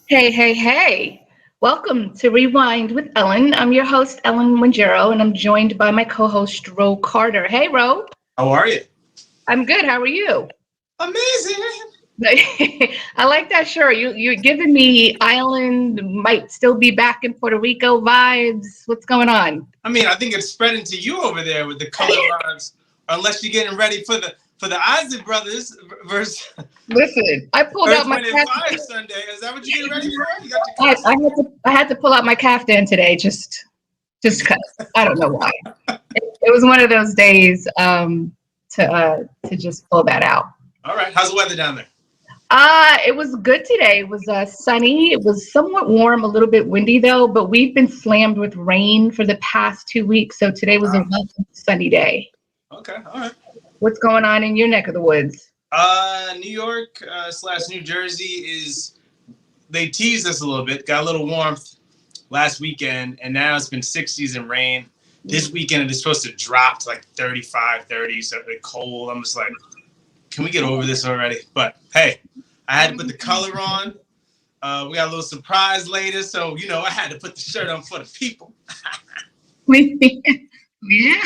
Hey, hey, hey. Welcome to Rewind with Ellen. I'm your host, Ellen Manjero, and I'm joined by my co-host, Ro Carter. Hey, Ro. How are you? I'm good. How are you? Amazing. I like that shirt. You're giving me island, might still be back in Puerto Rico vibes. What's going on? I mean, I think it's spreading to you over there with the color vibes. Unless you're getting ready for the Isaac brothers versus Listen, I pulled Earth, out my Wind, and Fire Sunday. Is that what you're getting ready for? You got your I, costume? I had to I had to pull out my caftan today just because I don't know why. It was one of those days to just pull that out. All right. How's the weather down there? It was good today. It was sunny. It was somewhat warm, a little bit windy though, but we've been slammed with rain for the past 2 weeks. So today Oh, was a wow. nice sunny day. Okay. All right. What's going on in your neck of the woods? New York slash New Jersey is they teased us a little bit. Got a little warmth last weekend, and now it's been 60s and rain. This weekend it is supposed to drop to like 35, 30, so it's cold. I'm just like, can we get over this already? But hey, I had to put the color on. We got a little surprise later, so I had to put the shirt on for the people. Yeah.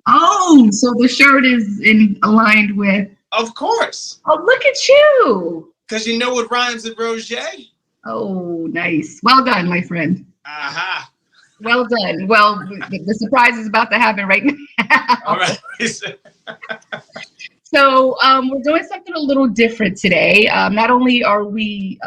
Oh, so the shirt is aligned with. Of course, Oh, look at you. because you know what rhymes with Rosè? Oh, nice. Well done, my friend. Aha. Well done. Well, the surprise is about to happen right All now. right. So we're doing something a little different today. Not only are we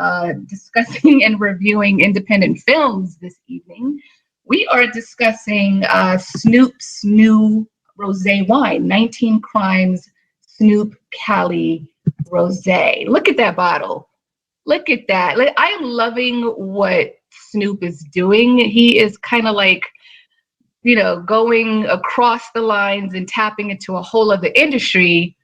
discussing and reviewing independent films this evening, we are discussing Snoop's new rosé wine, 19 Crimes Snoop Cali Rosé. Look at that bottle. Look at that. Like, I am loving what Snoop is doing. He is kind of like, going across the lines and tapping into a whole other industry.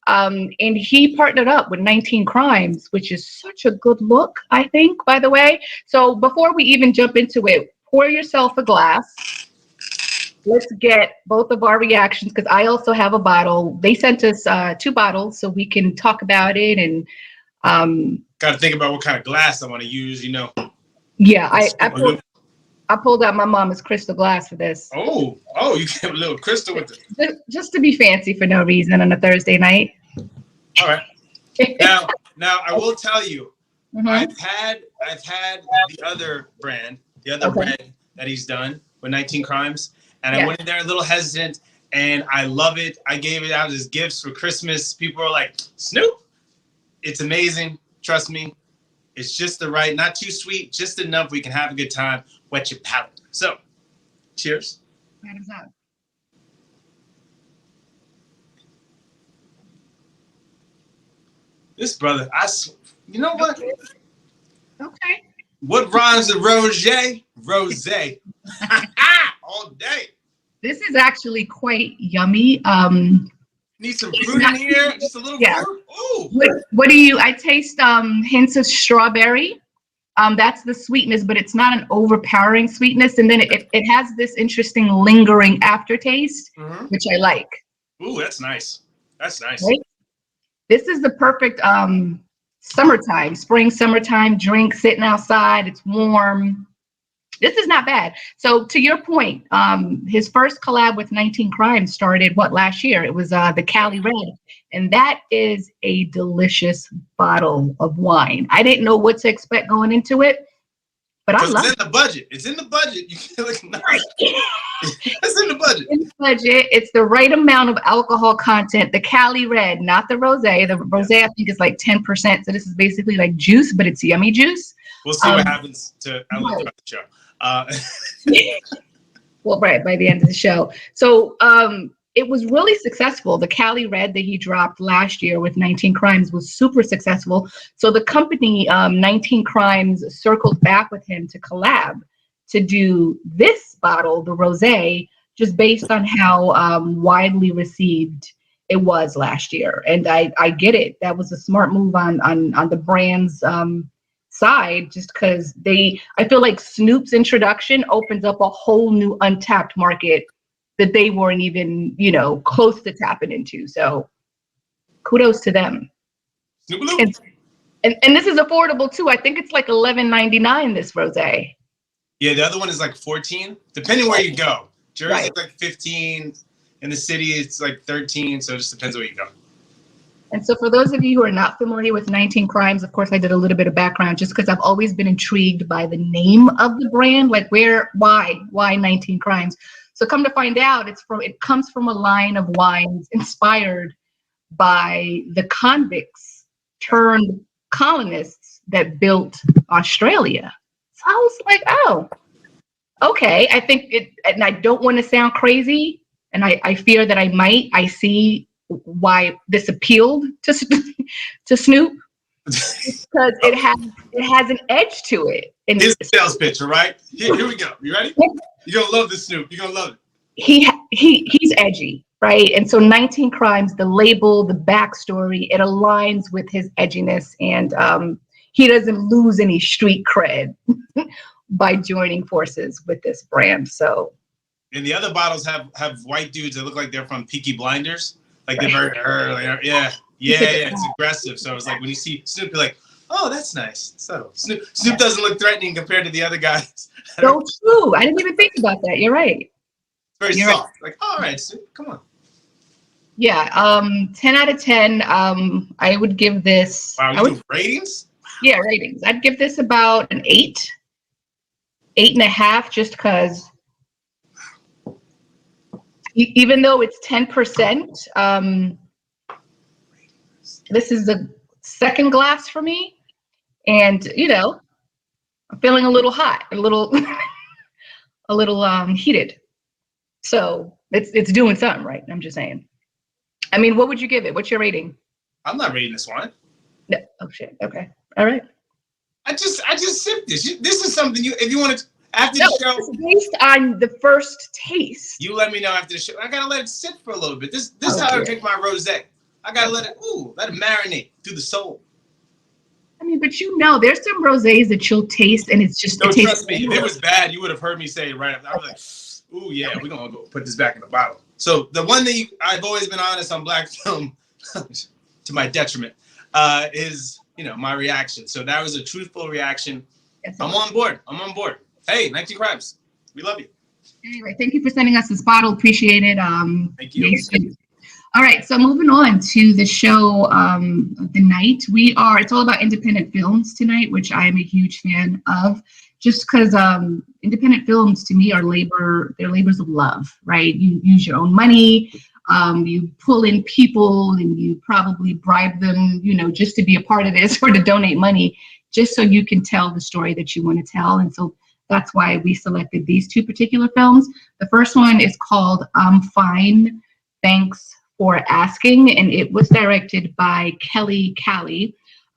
And he partnered up with 19 Crimes, which is such a good look, I think, by the way. So before we even jump into it, pour yourself a glass. Let's get both of our reactions because I also have a bottle. They sent us 2 bottles so we can talk about it. And Got to think about what kind of glass I want to use, yeah, I pulled out my mama's crystal glass for this. Oh, you get a little crystal with it. Just to be fancy for no reason on a Thursday night. All right. Now I will tell you, Mhm. I've had the other brand, the other Okay. red that he's done with 19 Crimes, and I Yeah. went in there a little hesitant, and I love it. I gave it out as gifts for Christmas. People are like, Snoop, it's amazing. Trust me, it's just the right, not too sweet, just enough we can have a good time. Wet your palate. So, cheers. That is up. This brother, you know what? Okay. What rhymes with Rosé? Rosé. All day. This is actually quite yummy. Need some fruit in here, just a little Yeah. fruit. Ooh. What do you? I taste hints of strawberry. That's the sweetness, but it's not an overpowering sweetness. And then it has this interesting lingering aftertaste, Mm-hmm. which I like. Ooh, that's nice. That's nice. Right? This is the perfect summertime drink, sitting outside. It's warm. This is not bad. So to your point, his first collab with 19 Crimes started last year? It was the Cali Red, and that is a delicious bottle of wine. I didn't know what to expect going into it, but I Because love it's in the budget. It's in the budget. You can look nice. It's in the budget. in the budget. It's the right amount of alcohol content. The Cali Red, not the rosé. The rosé I think is like 10%. So this is basically like juice, but it's yummy juice. We'll see what happens to Ellen throughout the show. Well, right, by the end of the show. So it was really successful. The Cali Red that he dropped last year with 19 Crimes was super successful. So the company 19 Crimes circled back with him to collab to do this bottle, the rosé, just based on how widely received it was last year. And I get it. That was a smart move on the brand's side, just because I feel like Snoop's introduction opens up a whole new untapped market that they weren't even, close to tapping into. So kudos to them. Snoop-a-loop. And And this is affordable too. I think it's like $11.99 this rosé. Yeah, the other one is like 14, depending where you go. Jersey's Right. like 15. In the city, it's like 13. So it just depends where you go. And so for those of you who are not familiar with 19 Crimes, of course, I did a little bit of background just because I've always been intrigued by the name of the brand, like why 19 Crimes? So come to find out, it comes from a line of wines inspired by the convicts turned colonists that built Australia. So I was like, oh, okay. I think it, and I don't want to sound crazy, and I fear that I might. I see why this appealed to to Snoop because it has an edge to it, and Here's the sales pitch, all right? Here we go. You ready? You're gonna love this, Snoop. You're gonna love it. he's edgy, right? And so 19 Crimes, the label, the backstory, it aligns with his edginess, and he doesn't lose any street cred by joining forces with this brand. So, and the other bottles have white dudes that look like they're from Peaky Blinders. Like they're very early. Yeah. It's aggressive. So it's like when you see Snoop, you're like, oh, that's nice. So Snoop doesn't look threatening compared to the other guys. So true. I didn't even think about that. You're right. It's very You're soft. Right. Like, all right, Snoop, come on. Yeah. 10 out of 10. I would give this. Wow, you do ratings? Yeah, ratings. I'd give this about an 8.5, just because. Even though it's 10%, this is the second glass for me, and I'm feeling a little hot, a little heated. So it's doing something right. I'm just saying. I mean, what would you give it? What's your rating? I'm not rating this one. No. Oh shit. Okay. All right. I just sipped this. This is something if you want to. After the show, it's based on the first taste. You let me know after the show. I gotta let it sit for a little bit. This is how I drink my rosé. I gotta let it marinate through the soul. I mean, but there's some rosés that you'll taste, and it's just. No, trust me. If it was bad, you would have heard me say it right after. I was like, ooh, yeah, we're gonna go put this back in the bottle. So the one that I've always been honest on blackfilm, to my detriment, is my reaction. So that was a truthful reaction. I'm on board. Hey, 19 Crimes. We love you. Anyway, thank you for sending us this bottle. Appreciate it. Thank you. All right, so moving on to the show of the night. It's all about independent films tonight, which I am a huge fan of, just because independent films to me they're labors of love, right? You use your own money, you pull in people, and you probably bribe them, just to be a part of this or to donate money, just so you can tell the story that you want to tell. And so that's why we selected these two particular films. The first one is called I'm Fine, Thanks for Asking, and it was directed by Cali.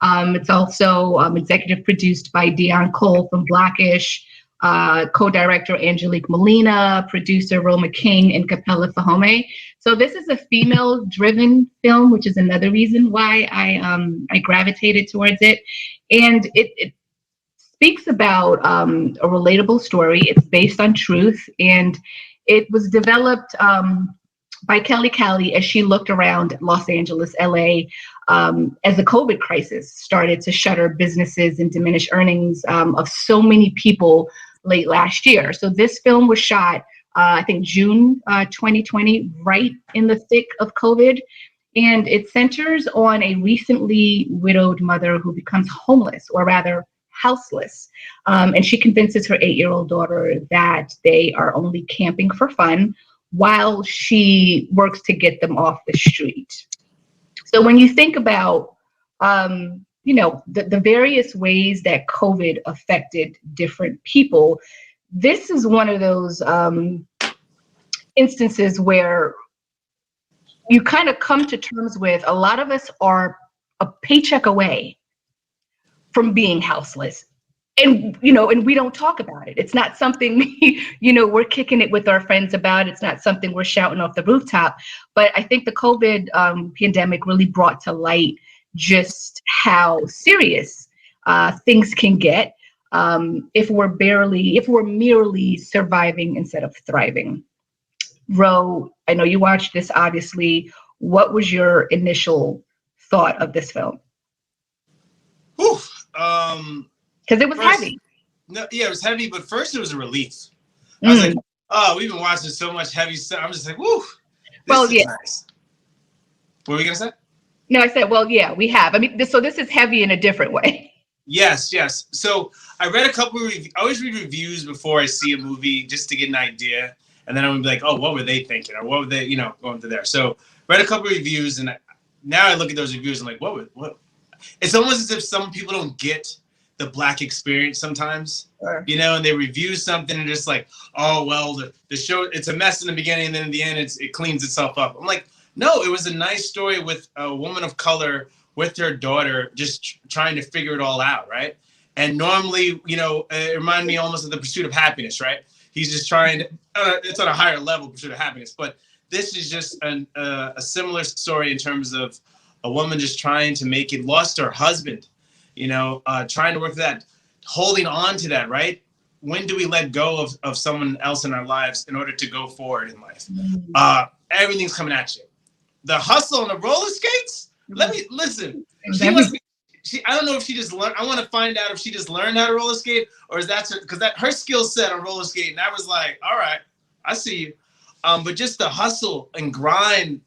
It's also executive produced by Dion Cole from Blackish, co-director Angelique Molina, producer Roma King, and Capella Fahome. So this is a female-driven film, which is another reason why I gravitated towards it. And it speaks about a relatable story. It's based on truth, and it was developed by Cali as she looked around Los Angeles, LA, as the COVID crisis started to shutter businesses and diminish earnings of so many people late last year. So this film was shot, I think, June 2020, right in the thick of COVID. And it centers on a recently widowed mother who becomes homeless, or rather houseless. And she convinces her 8-year-old daughter that they are only camping for fun while she works to get them off the street. So when you think about, the various ways that COVID affected different people, this is one of those instances where you kind of come to terms with, a lot of us are a paycheck away from being houseless. And we don't talk about it. It's not something we're kicking it with our friends about. It's not something we're shouting off the rooftop. But I think the COVID pandemic really brought to light just how serious things can get if we're merely surviving instead of thriving. Ro, I know you watched this, obviously. What was your initial thought of this film? Whew. Because it was heavy. No, yeah, it was heavy, but first it was a relief. I was like, oh, we've been watching so much heavy stuff. I'm just like, whoo, this is nice. What were you gonna say? No, I said, well, yeah, we have. I mean, so this is heavy in a different way. Yes. So I read a couple of I always read reviews before I see a movie just to get an idea. And then I'm be like, oh, what were they thinking? Or what were they, going through there? So read a couple of reviews, and now I look at those reviews and like, what? It's almost as if some people don't get the Black experience sometimes, and they review something and just like, oh, well, the show, it's a mess in the beginning, and then in the end, it cleans itself up. I'm like, no, it was a nice story with a woman of color with her daughter just trying to figure it all out, right? And normally, it reminded me almost of The Pursuit of Happiness, right? He's just trying to, it's on a higher level, Pursuit of Happiness, but this is just a similar story in terms of a woman just trying to make it, lost her husband, trying to work that, holding on to that, right? When do we let go of someone else in our lives in order to go forward in life? Everything's coming at you. The hustle on the roller skates, let me listen. I don't know if she just learned. I want to find out if she just learned how to roller skate, or is that because her skill set on roller skating. I was like, all right, I see you. But just the hustle and grind,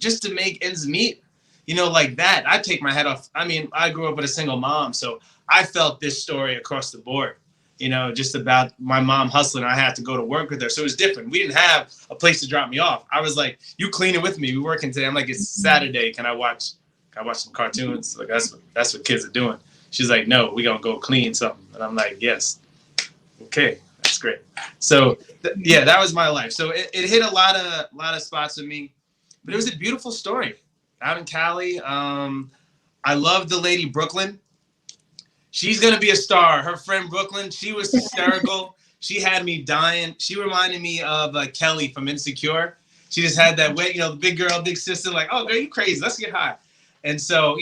just to make ends meet, like that. I take my head off. I mean, I grew up with a single mom, so I felt this story across the board. Just about my mom hustling. I had to go to work with her, so it was different. We didn't have a place to drop me off. I was like, "You cleaning with me? We working today?" I'm like, "It's Saturday. Can I watch some cartoons?" Like that's what kids are doing. She's like, "No, we gonna go clean something." And I'm like, "Yes, okay, that's great." So that was my life. So it hit a lot of spots with me, but it was a beautiful story out in Cali. I love the lady Brooklyn. She's gonna be a star. Her friend Brooklyn, she was hysterical. She had me dying. She reminded me of Kelly from Insecure. She just had that way, the big girl, big sister, like, "Oh, girl, you crazy? Let's get high." And so,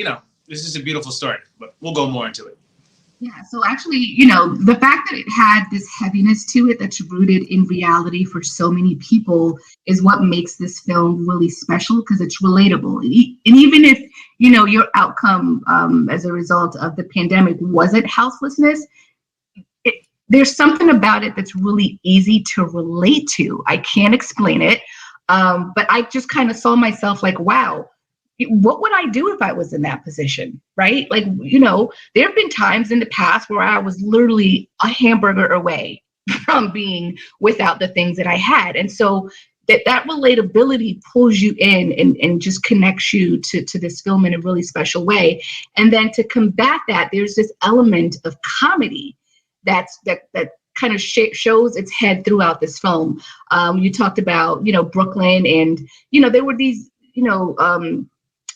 this is a beautiful story, but we'll go more into it. Yeah, so actually, the fact that it had this heaviness to it that's rooted in reality for so many people is what makes this film really special, because it's relatable. And even if, your outcome as a result of the pandemic wasn't houselessness, there's something about it that's really easy to relate to. I can't explain it, but I just kind of saw myself like, wow, what would I do if I was in that position, right? Like, there have been times in the past where I was literally a hamburger away from being without the things that I had. And so that relatability pulls you in and just connects you to this film in a really special way. And then to combat that, there's this element of comedy that kind of shows its head throughout this film. You talked about, Brooklyn, and, there were these,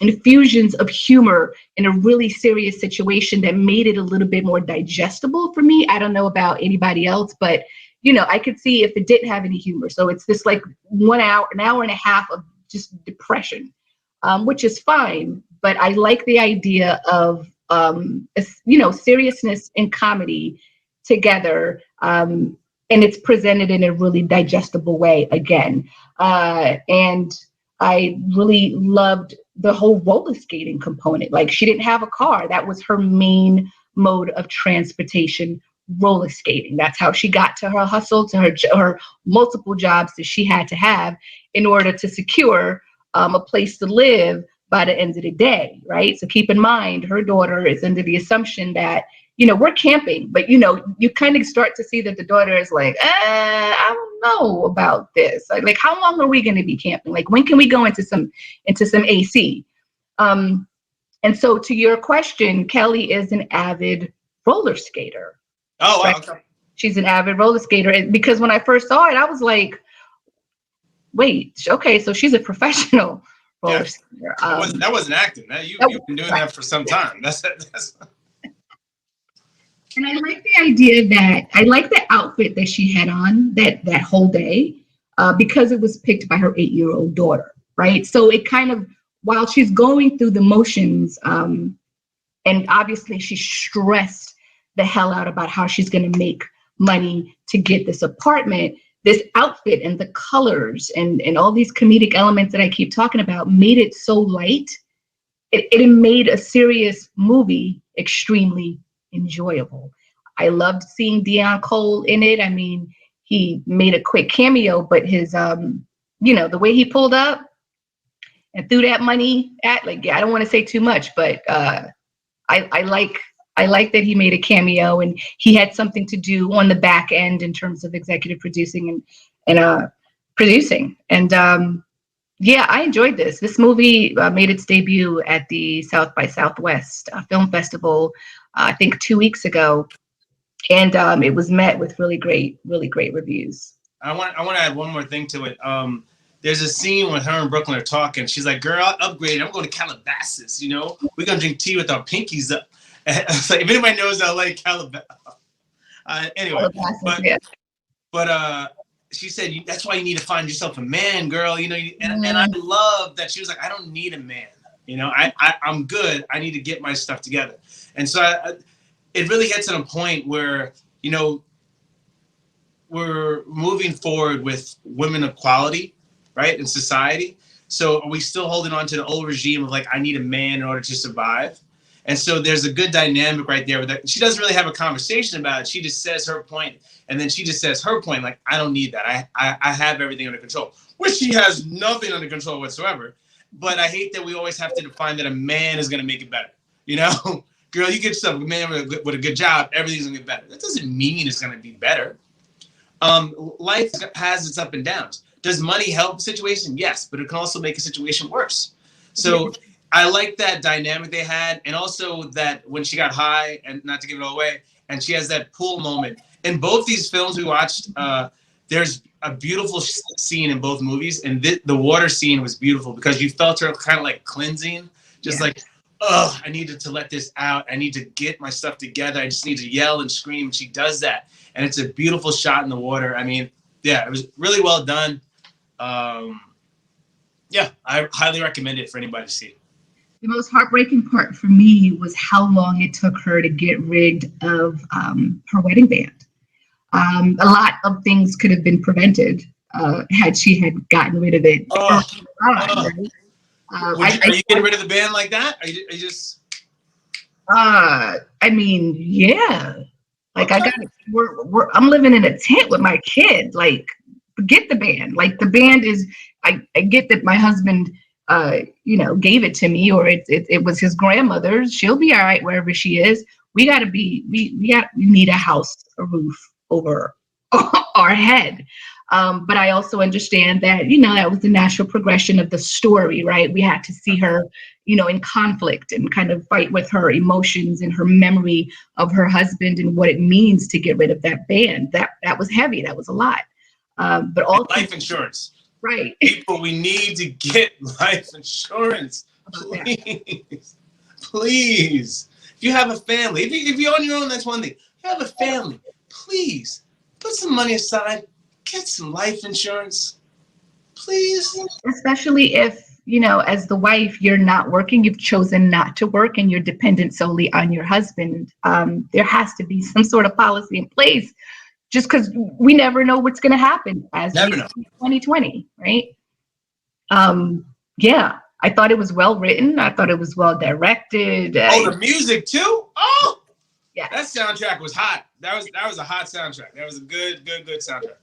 infusions of humor in a really serious situation that made it a little bit more digestible for me. I don't know about anybody else, but I could see if it didn't have any humor. So it's this like an hour and a half of just depression, which is fine. But I like the idea of seriousness and comedy together, and it's presented in a really digestible way again. And I really loved the whole roller skating component. Like, she didn't have a car. That was her main mode of transportation, roller skating. That's how she got to her hustle, to her multiple jobs that she had to have in order to secure a place to live by the end of the day, right? So keep in mind, her daughter is under the assumption that, we're camping, but, you kind of start to see that the daughter is like, I don't know about this. Like, how long are we going to be camping? Like, when can we go into some AC? And so to your question, Kelly is an avid roller skater. Oh, wow. Right? Okay. She's an avid roller skater. Because when I first saw it, I was like, wait, okay, so she's a professional roller skater. That wasn't acting. You've been doing that for some time. That's And I like the idea that I like the outfit that she had on that whole day, because it was picked by her 8-year-old daughter, right? So it kind of, while she's going through the motions, and obviously she's stressed the hell out about how she's going to make money to get this apartment, this outfit and the colors and all these comedic elements that I keep talking about made it so light it made a serious movie extremely enjoyable. I loved seeing Deion Cole in it. I mean, he made a quick cameo, but his the way he pulled up and threw that money at, like, yeah, I don't want to say too much, but I like that he made a cameo and he had something to do on the back end in terms of executive producing and producing. And yeah, I enjoyed this. This movie made its debut at the South by Southwest Film Festival, I think 2 weeks ago, and it was met with really great reviews. I want to add one more thing to it. There's a scene when her and Brooklyn are talking. She's like, "Girl, I upgraded. I'm going to Calabasas. You know, we're gonna drink tea with our pinkies up." And it's like, if anybody knows LA, Calabasas. Anyway, but she said, "That's why you need to find yourself a man, girl." You know, and I love that she was like, "I don't need a man. You know, I'm good. I need to get my stuff together." And so it really hits at a point where, you know, we're moving forward with women equality, right, in society. So are we still holding on to the old regime of like, I need a man in order to survive? And so there's a good dynamic right there. That she doesn't really have a conversation about it. She just says her point, and then she just says her point, like, I don't need that. I have everything under control, which she has nothing under control whatsoever. But I hate that we always have to define that a man is going to make it better. You know, girl, you get yourself a man with a good job, everything's going to get better. That doesn't mean it's going to be better. Life has its up and downs. Does money help a situation? Yes, but it can also make a situation worse. So I like that dynamic they had, and also that when she got high, and not to give it all away, and she has that pool moment. In both these films we watched, there's a beautiful scene in both movies, and the water scene was beautiful because you felt her kind of like cleansing, just like, oh, I needed to let this out. I need to get my stuff together. I just need to yell and scream. And she does that. And it's a beautiful shot in the water. I mean, yeah, it was really well done. Yeah, I highly recommend it for anybody to see. The most heartbreaking part for me was how long it took her to get rid of her wedding band. A lot of things could have been prevented had she had gotten rid of it. Are you getting rid of the band like that? Are you just? I mean, yeah. Like, okay. I'm living in a tent with my kid. Like, forget the band. Like, the band is. I get that my husband, gave it to me, or it was his grandmother's. She'll be all right wherever she is. We need a house, a roof over our head. But I also understand that, that was the natural progression of the story, right? We had to see her, in conflict and kind of fight with her emotions and her memory of her husband and what it means to get rid of that band. That was heavy. That was a lot. But also life insurance. Right. People, we need to get life insurance. Please. Please. If you have a family, if you're on your own, that's one thing. If you have a family, please put some money aside. Get some life insurance, please. Especially if, as the wife, you're not working, you've chosen not to work, and you're dependent solely on your husband. There has to be some sort of policy in place, just because we never know what's going to happen as we see 2020, right? Yeah, I thought it was well written. I thought it was well directed. The music too? Oh, yeah. That soundtrack was hot. That was a hot soundtrack. That was a good soundtrack.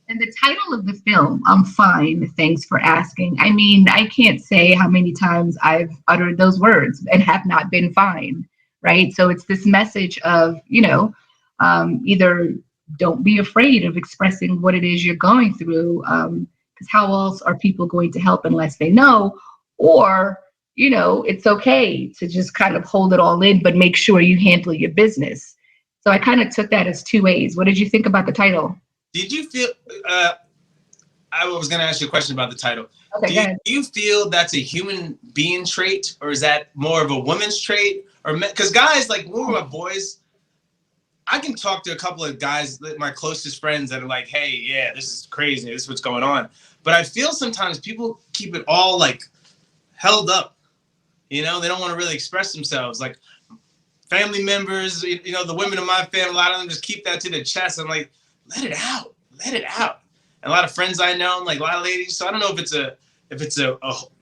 And the title of the film, I'm Fine, Thanks for Asking. I mean, I can't say how many times I've uttered those words and have not been fine, right? So it's this message of, either don't be afraid of expressing what it is you're going through, because how else are people going to help unless they know? Or, it's okay to just kind of hold it all in, but make sure you handle your business. So I kind of took that as two ways. What did you think about the title? Did you feel, I was going to ask you a question about the title. Okay, do you feel that's a human being trait, or is that more of a woman's trait? Or because guys, like when we were boys, I can talk to a couple of guys, my closest friends, that are like, hey, yeah, this is crazy. This is what's going on. But I feel sometimes people keep it all like held up. They don't want to really express themselves. Like family members, the women in my family, a lot of them just keep that to their chest. I'm like, let it out. And a lot of friends I know, like a lot of ladies. So I don't know if it's a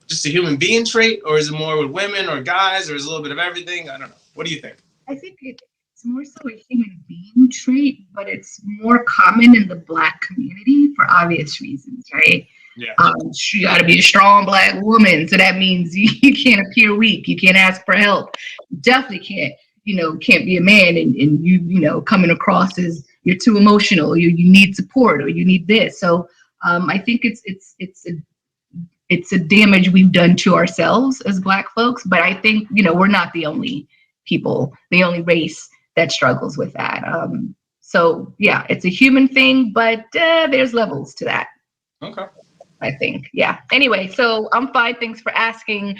just a human being trait, or is it more with women or guys, or is it a little bit of everything? I don't know. What do you think? I think it's more so a human being trait, but it's more common in the Black community for obvious reasons, right? Yeah. You got to be a strong Black woman, so that means you can't appear weak. You can't ask for help. Definitely can't be a man and coming across as you're too emotional. You need support or you need this. So I think it's a damage we've done to ourselves as Black folks. But I think we're not the only race that struggles with that. So yeah, it's a human thing, but there's levels to that. Okay. I think. Yeah. Anyway, so I'm fine. Thanks for asking.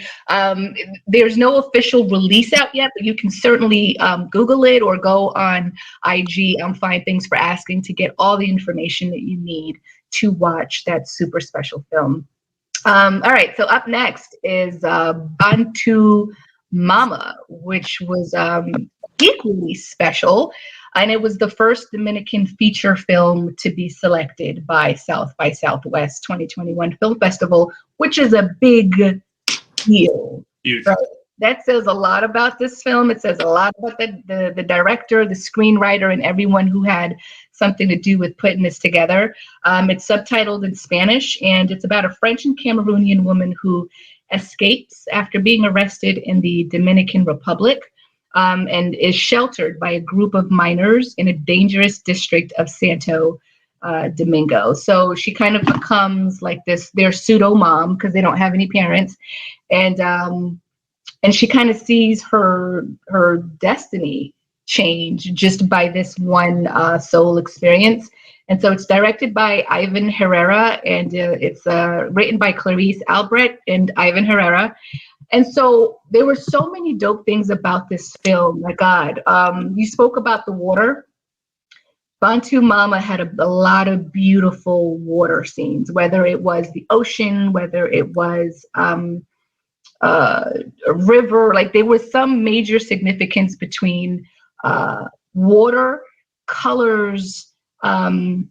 There's no official release out yet, but you can certainly Google it or go on IG. I'm fine. Thanks for asking to get all the information that you need to watch that super special film. All right. So up next is Bantú Mama, which was equally special. And it was the first Dominican feature film to be selected by South by Southwest 2021 Film Festival, which is a big deal. Huge. Right? That says a lot about this film. It says a lot about the director, the screenwriter, and everyone who had something to do with putting this together. It's subtitled in Spanish, and it's about a French and Cameroonian woman who escapes after being arrested in the Dominican Republic. And is sheltered by a group of minors in a dangerous district of Santo Domingo. So she kind of becomes like their pseudo mom because they don't have any parents, and she kind of sees her destiny change just by this one soul experience. And so it's directed by Ivan Herrera, and it's written by Clarice Albrecht and Ivan Herrera. And so there were so many dope things about this film. My God, you spoke about the water. Bantú Mama had a lot of beautiful water scenes, whether it was the ocean, whether it was a river. Like there was some major significance between water, colors, and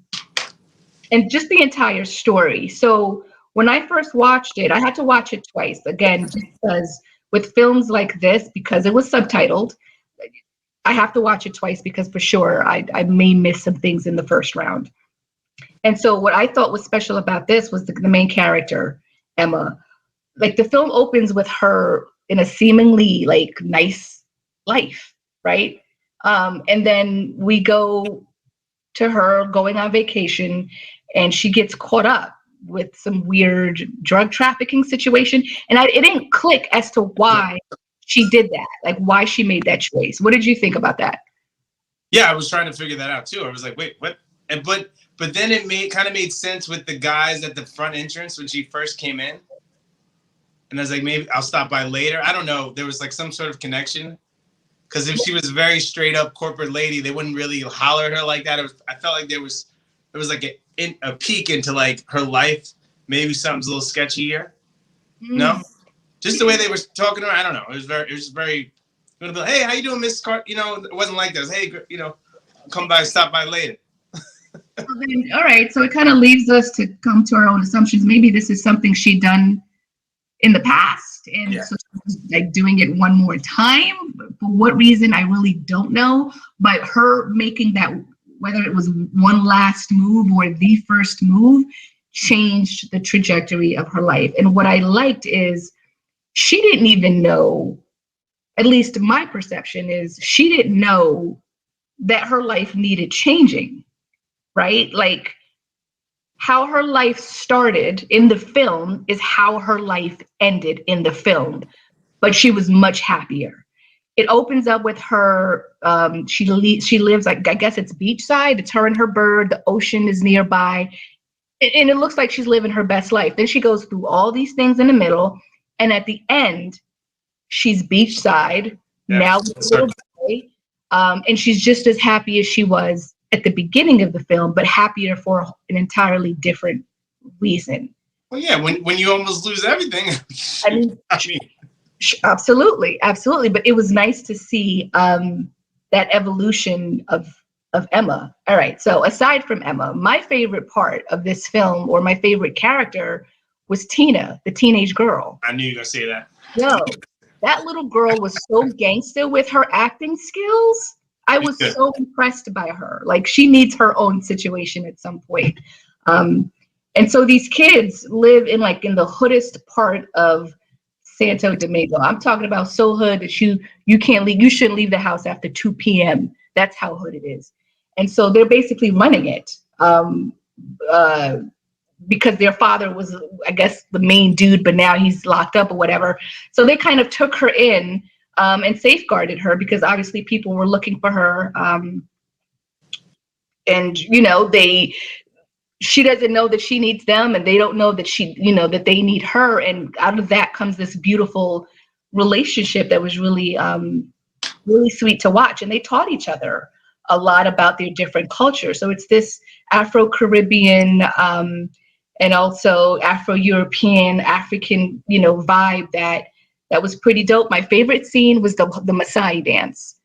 just the entire story. So when I first watched it, I had to watch it twice, again, just because with films like this, because it was subtitled, I have to watch it twice because for sure I may miss some things in the first round. And so what I thought was special about this was the main character, Emma. Like the film opens with her in a seemingly like nice life, right? And then we go to her going on vacation and she gets caught up with some weird drug trafficking situation. And it didn't click as to why she did that, like why she made that choice. What did you think about that? Yeah, I was trying to figure that out too. I was like, wait, what? And but then it kind of made sense with the guys at the front entrance when she first came in. And I was like, maybe I'll stop by later. I don't know. There was like some sort of connection. Because if she was a very straight up corporate lady, they wouldn't really holler at her like that. I felt like there was like a peek into like her life. Maybe something's a little sketchy here. No, just the way they were talking to her. I don't know. It was very. You want to be like, hey, how you doing, Miss Cart? You know, it wasn't like this. Hey, come by, stop by later. Well, then, all right. So it kind of leaves us to come to our own assumptions. Maybe this is something she'd done in the past, and so like doing it one more time. For what reason, I really don't know. But her making that, whether it was one last move or the first move, changed the trajectory of her life. And what I liked is she didn't even know, at least my perception is she didn't know that her life needed changing, right? Like how her life started in the film is how her life ended in the film, but she was much happier. It opens up with her, she lives, like, I guess it's beachside, it's her and her bird, the ocean is nearby, and it looks like she's living her best life. Then she goes through all these things in the middle, and at the end, she's beachside, now with a little boy, and she's just as happy as she was at the beginning of the film, but happier for an entirely different reason. Well, yeah, when you almost lose everything. I mean, absolutely. But it was nice to see that evolution of Emma. All right. So aside from Emma, my favorite part of this film, or my favorite character, was Tina, the teenage girl. I knew you were gonna say that. Yo, that little girl was so gangster with her acting skills. I was Good. so impressed by her. Like she needs her own situation at some point. And so these kids live in like in the hoodest part of Santo Domingo. I'm talking about so hood that you can't leave. You shouldn't leave the house after 2 p.m. That's how hood it is. And so they're basically running it. Because their father was, I guess, the main dude, but now he's locked up or whatever. So they kind of took her in and safeguarded her because obviously people were looking for her. And, you know, she doesn't know that she needs them and they don't know that that they need her. And out of that comes this beautiful relationship that was really, really sweet to watch. And they taught each other a lot about their different cultures. So it's this Afro-Caribbean, and also Afro-European, African, vibe that was pretty dope. My favorite scene was the Maasai dance.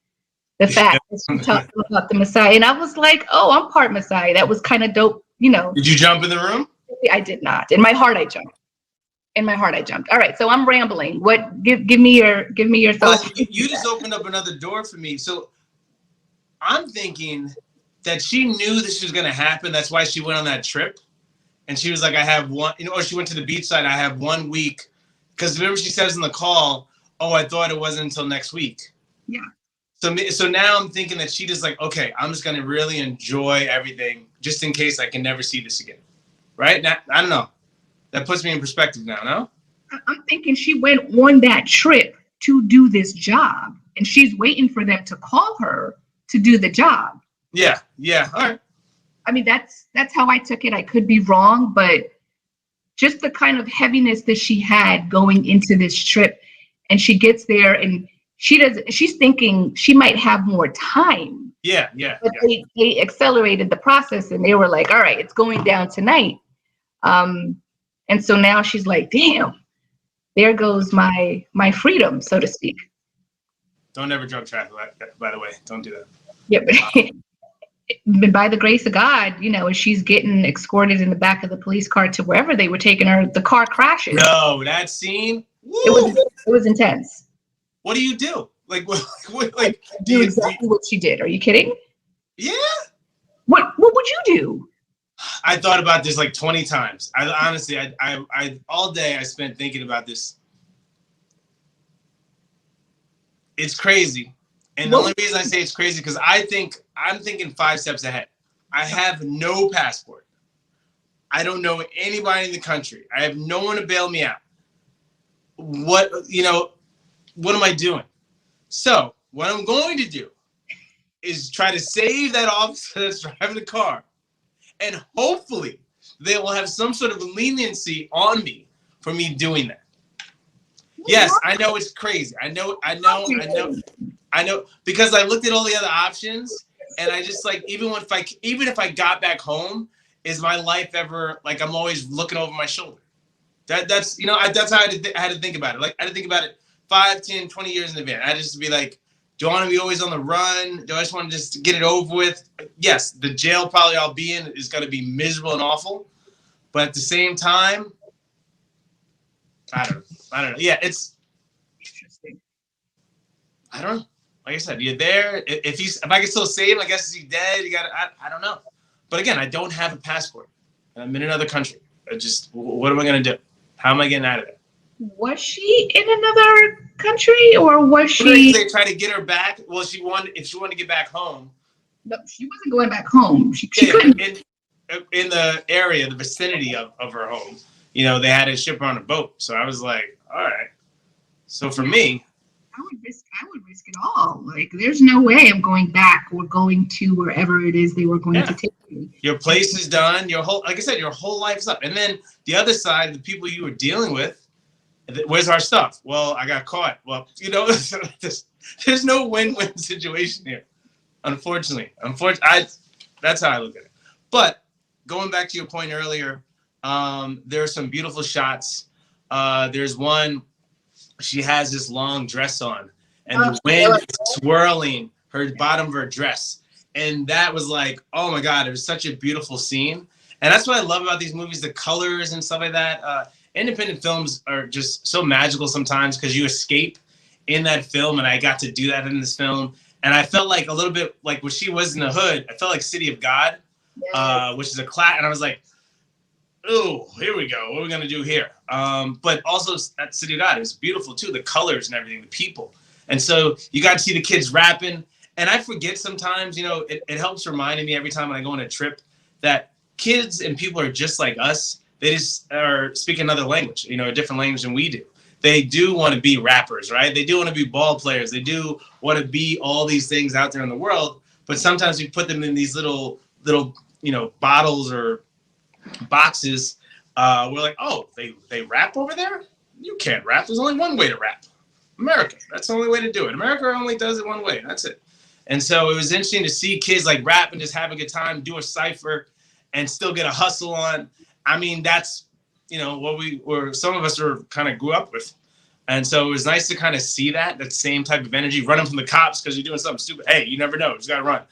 The fact that she talked about the Maasai, and I was like, "Oh, I'm part Maasai." That was kind of dope, Did you jump in the room? I did not. In my heart, I jumped. All right, so I'm rambling. What? Give me your thoughts. Well, you just opened up another door for me. So I'm thinking that she knew this was going to happen. That's why she went on that trip. And she was like, I have one, or she went to the beach side. I have 1 week. Because remember she says in the call, oh, I thought it wasn't until next week. Yeah. So now I'm thinking that she just like, okay, I'm just going to really enjoy everything just in case I can never see this again. Right? Now, I don't know. That puts me in perspective now, no? I'm thinking she went on that trip to do this job. And she's waiting for them to call her to do the job. Yeah. All right. I mean, that's how I took it. I could be wrong, but just the kind of heaviness that she had going into this trip, and she gets there and she's thinking she might have more time. Yeah. But they accelerated the process and they were like, all right, it's going down tonight. And so now she's like, damn, there goes my freedom, so to speak. Don't ever drug traffic, by the way. Don't do that. Yeah, but by the grace of God, as she's getting escorted in the back of the police car to wherever they were taking her, the car crashes. No, that scene. Woo! It was intense. What do you do? Like Do exactly what she did. Are you kidding? Yeah. What would you do? I thought about this like 20 times. I honestly, I all day I spent thinking about this. It's crazy. And the only reason I say it's crazy because I'm thinking 5 steps ahead. I have no passport. I don't know anybody in the country. I have no one to bail me out. What am I doing? So what I'm going to do is try to save that officer that's driving the car. And hopefully they will have some sort of leniency on me for me doing that. Yes, I know it's crazy. I know, because I looked at all the other options and I just like, even if I got back home, is my life ever, like I'm always looking over my shoulder. That's that's how I had to think about it. Like I had to think about it 5, 10, 20 years in advance. I had to just be like, do I want to be always on the run? Do I just want to just get it over with? Yes, the jail probably I'll be in is going to be miserable and awful. But at the same time, I don't know. Yeah, it's interesting. I don't know. Like I said, you're there. If I can still save him, I guess he's dead. I don't know. But again, I don't have a passport. I'm in another country. What am I going to do? How am I getting out of it? Was she in another country or was she? They try to get her back. Well, if she wanted to get back home. No, she wasn't going back home. She couldn't. In the area, the vicinity of her home, they had to ship her on a boat. So I was like, all right. So for me, I would risk it all. Like, there's no way I'm going back or going to wherever it is they were going to take me. Your place is done. Like I said, your whole life's up. And then the other side, the people you were dealing with, where's our stuff? Well, I got caught. Well, there's no win-win situation here. Unfortunately, that's how I look at it. But going back to your point earlier, there are some beautiful shots. There's one, she has this long dress on, and the wind is swirling her bottom of her dress. And that was like, oh my God, it was such a beautiful scene. And that's what I love about these movies, the colors and stuff like that. independent films are just so magical sometimes because you escape in that film, and I got to do that in this film. And I felt like a little bit like when she was in the hood, I felt like City of God, which is a class, and I was like, oh, here we go. What are we gonna do here? But also at City of God, it was beautiful too. The colors and everything, the people. And so you got to see the kids rapping. And I forget sometimes, it helps reminding me every time when I go on a trip that kids and people are just like us. They just are speaking another language, a different language than we do. They do want to be rappers, right? They do want to be ball players. They do want to be all these things out there in the world. But sometimes we put them in these little, bottles or boxes. We're like, oh, they rap over there? You can't rap. There's only one way to rap. America. That's the only way to do it. America only does it one way. That's it. And so it was interesting to see kids like rap and just have a good time, do a cipher, and still get a hustle on. I mean, that's what some of us kind of grew up with. And so it was nice to kind of see that same type of energy, running from the cops because you're doing something stupid. Hey, you never know. You just got to run.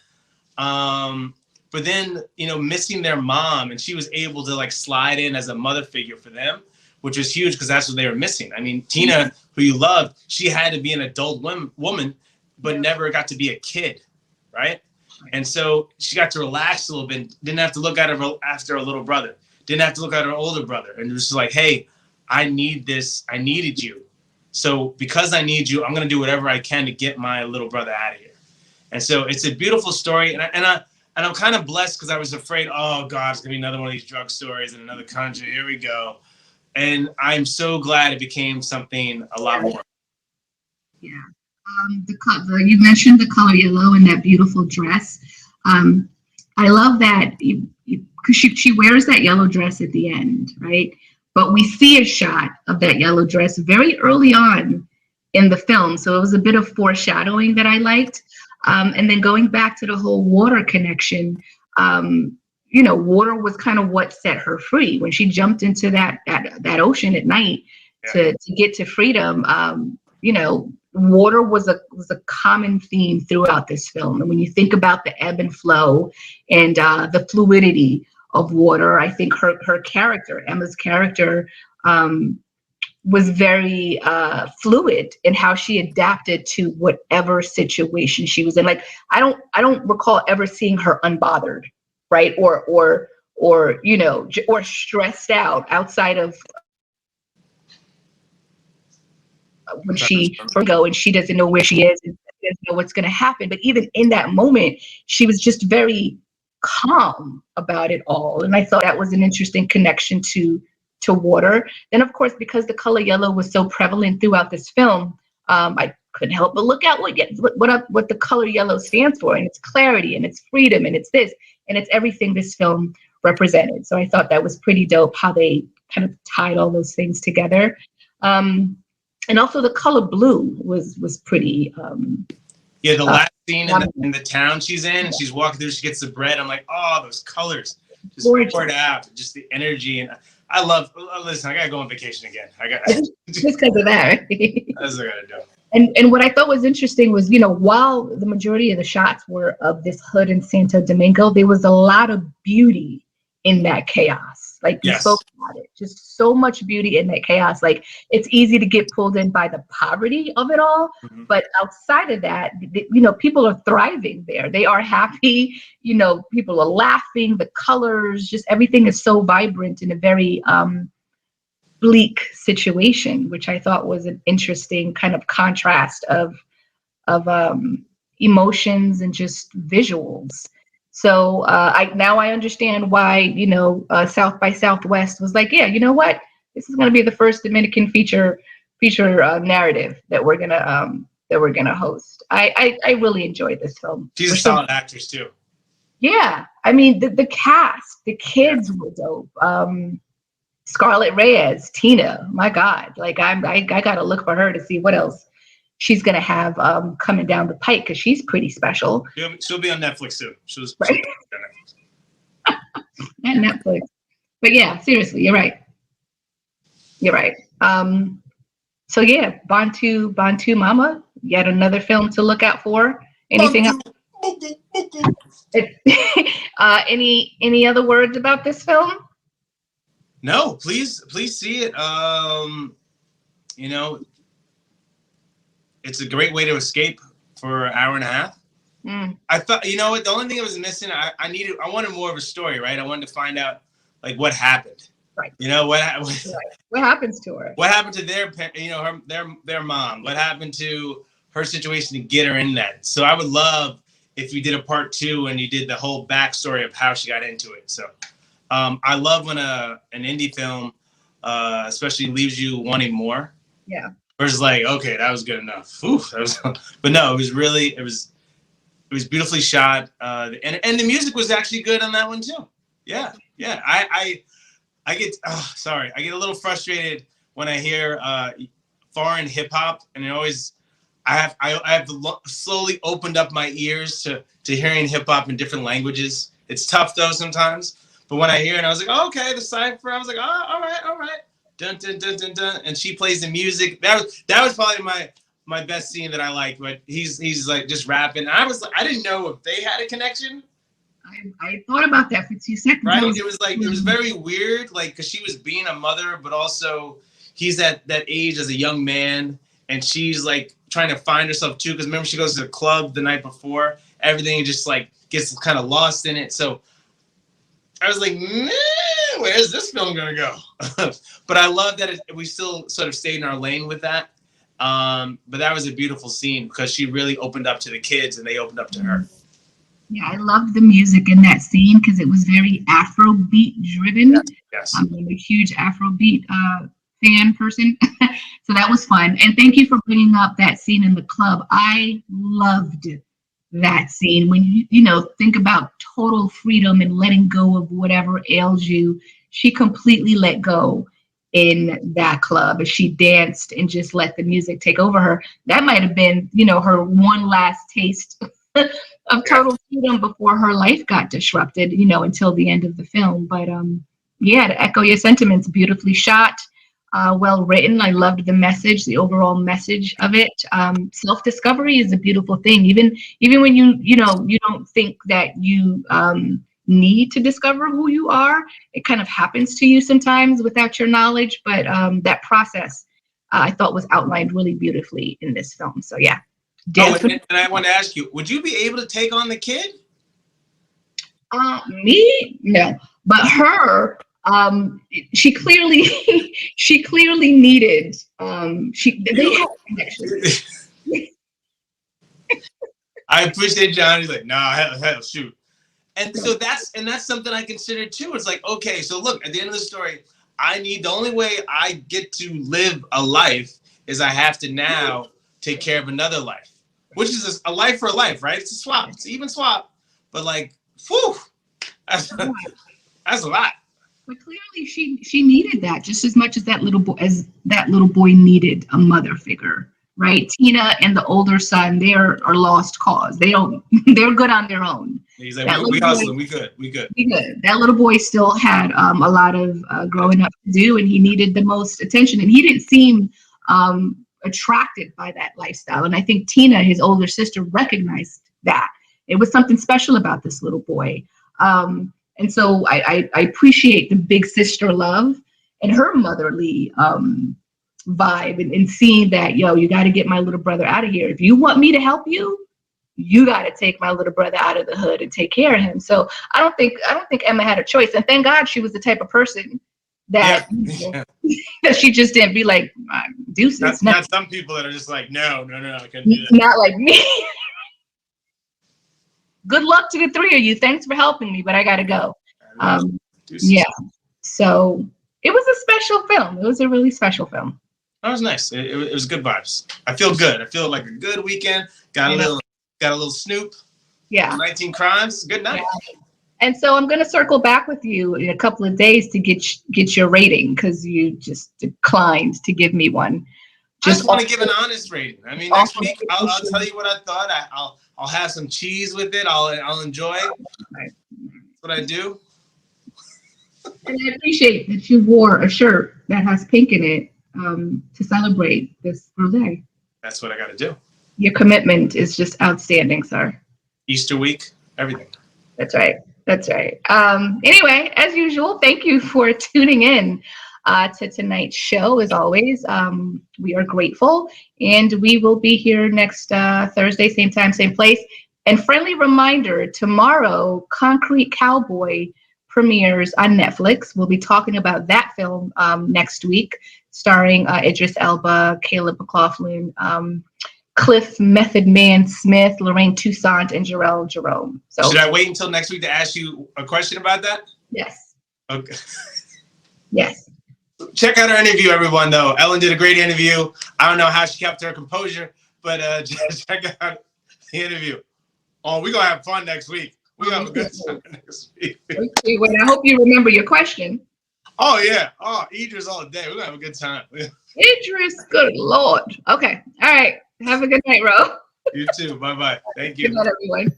But then, missing their mom, and she was able to like slide in as a mother figure for them, which was huge because that's what they were missing. I mean, Tina, who you loved, she had to be an adult woman, but never got to be a kid, right? And so she got to relax a little bit, didn't have to look at her after her little brother, didn't have to look at her older brother. And it was just like, hey, I need this. I needed you. So because I need you, I'm going to do whatever I can to get my little brother out of here. And so it's a beautiful story. And I'm kind of blessed because I was afraid, oh, God, it's going to be another one of these drug stories in another country. Here we go. And I'm so glad it became something a lot more. Yeah. You mentioned the color yellow and that beautiful dress. I love that because she wears that yellow dress at the end, right? But we see a shot of that yellow dress very early on in the film. So it was a bit of foreshadowing that I liked. And then going back to the whole water connection, water was kind of what set her free when she jumped into that ocean at night to get to freedom. Water was a common theme throughout this film. And when you think about the ebb and flow and the fluidity of water, I think her character, Emma's character, was very fluid in how she adapted to whatever situation she was in. Like I don't recall ever seeing her unbothered, right? Or stressed out outside of when she go and she doesn't know where she is and doesn't know what's going to happen. But even in that moment, she was just very calm about it all. And I thought that was an interesting connection to water. Then, of course, because the color yellow was so prevalent throughout this film, I couldn't help but look at what the color yellow stands for. And it's clarity, and it's freedom, and it's this, and it's everything this film represented. So I thought that was pretty dope how they kind of tied all those things together. And also the color blue was pretty. The last scene in the town she's in, and she's walking through, she gets the bread. I'm like, oh, those colors just poured out, just the energy. And I listen, I got to go on vacation again. Just because of that. That's what I got to do. And what I thought was interesting was, while the majority of the shots were of this hood in Santo Domingo, there was a lot of beauty in that chaos. Like you spoke about it, just so much beauty in that chaos. Like it's easy to get pulled in by the poverty of it all, but outside of that, people are thriving there. They are happy. People are laughing. The colors, just everything is so vibrant in a very bleak situation, which I thought was an interesting kind of contrast of emotions and just visuals. So I understand why South by Southwest was like, yeah, you know what, this is going to be the first Dominican feature narrative that we're gonna host. I really enjoyed this film. She's a solid actress too. Yeah, I mean the cast, the kids were dope. Scarlett Reyes, Tina, my God, like I gotta look for her to see what else she's gonna have coming down the pike because she's pretty special. She'll be on Netflix soon. She'll right? She'll be on Netflix. But yeah, seriously, you're right. So yeah, Bantú Mama, yet another film to look out for. Anything else? Any other words about this film? No, please see it. You know, it's a great way to escape for an hour and a half. I thought, you know what, the only thing that was missing, I wanted more of a story, right? I wanted to find out like what happened. Right. You know, what happens to her? What happened to their mom? What happened to her situation to get her in that? So I would love if you did a part 2 and you did the whole backstory of how she got into it. So I love when an indie film especially leaves you wanting more. Yeah. Versus like, okay, that was good enough. But no, it was beautifully shot. And the music was actually good on that one too. Yeah. I get I get a little frustrated when I hear foreign hip hop, and I have slowly opened up my ears to hearing hip hop in different languages. It's tough though sometimes, but when I hear it, I was like, oh, okay, the cipher. I was like, oh, all right. Dun dun dun dun dun, and she plays the music. That was probably my best scene that I liked. But he's like just rapping. I didn't know if they had a connection. I thought about that for 2 seconds. Right? It was very weird, like, because she was being a mother, but also he's at that age as a young man, and she's like trying to find herself too. Because remember, she goes to the club the night before. Everything just like gets kind of lost in it. So I was like, where's this film gonna go? But I love that we still sort of stayed in our lane with that. But that was a beautiful scene because she really opened up to the kids, and they opened up to her. Yeah, I loved the music in that scene because it was very Afrobeat driven. Yes. I'm a huge Afrobeat fan person. So that was fun. And thank you for bringing up that scene in the club. I loved that scene when you think about total freedom and letting go of whatever ails you. She completely let go in that club as she danced and just let the music take over her. That might have been, her one last taste of total freedom before her life got disrupted, until the end of the film. But to echo your sentiments, beautifully shot, well written. I loved the message, the overall message of it. Self-discovery is a beautiful thing. Even when you don't think that you need to discover who you are, it kind of happens to you sometimes without your knowledge. But that process, I thought, was outlined really beautifully in this film. So yeah. Definitely. And I want to ask you, would you be able to take on the kid? Me? No. But her, she clearly needed, they had connection. I appreciate John. He's like, nah, hell, shoot. And so that's something I consider too. It's like, okay, so look, at the end of the story, the only way I get to live a life is I have to now take care of another life. Which is a life for a life, right? It's a swap. It's an even swap. But like, whew, that's a lot. But clearly she needed that just as much as that little boy needed a mother figure, right? Tina and the older son, they are lost cause. They're good on their own. He's like, we hustling, we good. That little boy still had a lot of growing up to do, and he needed the most attention. And he didn't seem attracted by that lifestyle. And I think Tina, his older sister, recognized that. It was something special about this little boy. And so I appreciate the big sister love and her motherly vibe and seeing that, you got to get my little brother out of here. If you want me to help you, you got to take my little brother out of the hood and take care of him. So I don't think Emma had a choice. And thank God she was the type of person that that she just didn't be like, deuces. Not some people that are just like, no, I couldn't do that. Not like me. Good luck to the three of you. Thanks for helping me, but I gotta go. So it was a special film. It was a really special film. That was nice. It was good vibes. I feel good. I feel like a good weekend. Got a little Snoop. Yeah. 19 Crimes. Good night. Yeah. And so I'm going to circle back with you in a couple of days to get your rating because you just declined to give me one. I just want to give an honest rating. I mean, next week I'll tell you what I thought. I'll have some cheese with it. I'll enjoy it. That's what I do. And I appreciate that you wore a shirt that has pink in it to celebrate this Rosè. That's what I got to do. Your commitment is just outstanding, sir. Easter week, everything. That's right. That's right. Anyway, as usual, thank you for tuning in to tonight's show. As always, we are grateful, and we will be here next Thursday, same time, same place. And friendly reminder: tomorrow, Concrete Cowboy premieres on Netflix. We'll be talking about that film next week, starring Idris Elba, Caleb McLaughlin. Cliff Method Man Smith, Lorraine Toussaint, and Jarrell Jerome. So should I wait until next week to ask you a question about that? yes. Okay. Yes. Check out our interview, everyone, though. Ellen did a great interview. I don't know how she kept her composure, but check out the interview. Oh, we're going to have fun next week. We're going to have a good time next week. Okay, well, I hope you remember your question. Oh, yeah. Oh, Idris all day. We're going to have a good time. Idris, good Lord. Okay. All right. Have a good night, Ro. You too. Bye-bye. Thank you. Good night, everyone.